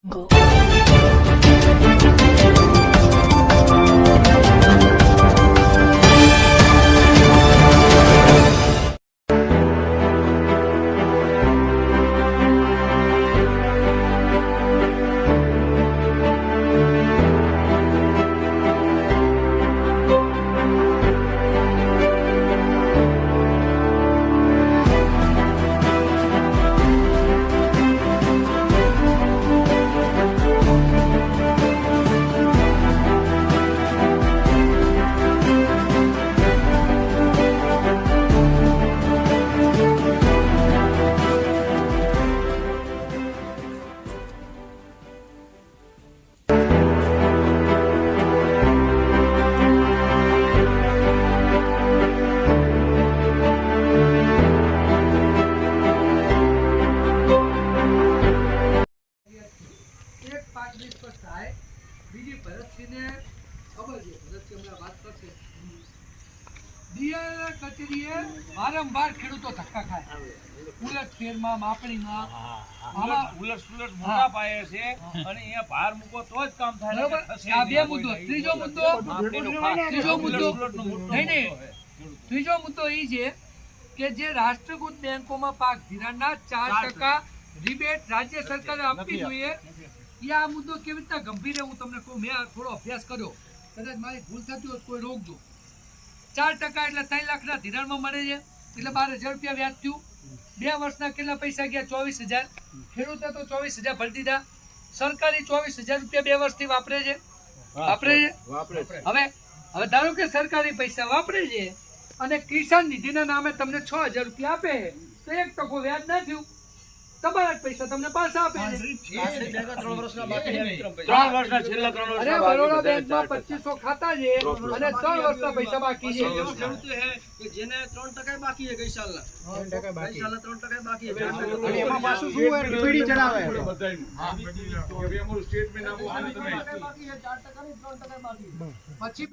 Go. બીજી ભરતસિંહને ખબર છે ભરતસિંહ હમણાં વાત કરશે ડીઆર કચેરીએ વારંવાર ખેડૂતો ધક્કા ખાય ઉલટ ફેરમાં માપણીમાં ઉલટ સુલટ મોટા પાયે છે અને અહીંયા ભાર મૂકો તો જ કામ થાય. બરોબર. આ બે મુદ્દો. ત્રીજો મુદ્દો એ છે કે જે રાષ્ટ્રીયકૃત બેંકોમાં પાક ધિરાણના 4% રિબેટ રાજ્ય સરકારે આપવી જોઈએ. આ મુદ્દો કેવી રીતના ગંભીર છે હું તમને કહું. મેં થોડો અભ્યાસ કર્યો, કદાચ મારી ભૂલ થતી હોય કોઈ રોકજો. 4% એટલે 3 લાખના ધિરાણમાં મળે છે એટલે 12,000 રૂપિયા વ્યાજ થયું. 2 વર્ષના કેટલા પૈસા ગયા? 24,000. ખેડૂતો તો 24,000 ભરી દીધા. સરકારી 24,000 રૂપિયા 2 વર્ષથી વાપરે છે. હવે ધારો કે સરકારી પૈસા વાપરે છે અને કિસાન નિધિના નામે તમને 6,000 રૂપિયા આપે તો 1% વ્યાજ ના થયું. તમારા પૈસા તમને પાછા આપે છે. અરે બરોડા બેંકમાં 2500 ખાતા છે અને 3 વર્ષના પૈસા બાકી છે. એવું ખેડૂતો હે કે જેને 3% બાકી છે ગઈ સાલના 3% બાકી છે અને એમાં પાછું શું હોય ડીપીડી ચડાવે બાકી છે 4% 3% બાકી પછી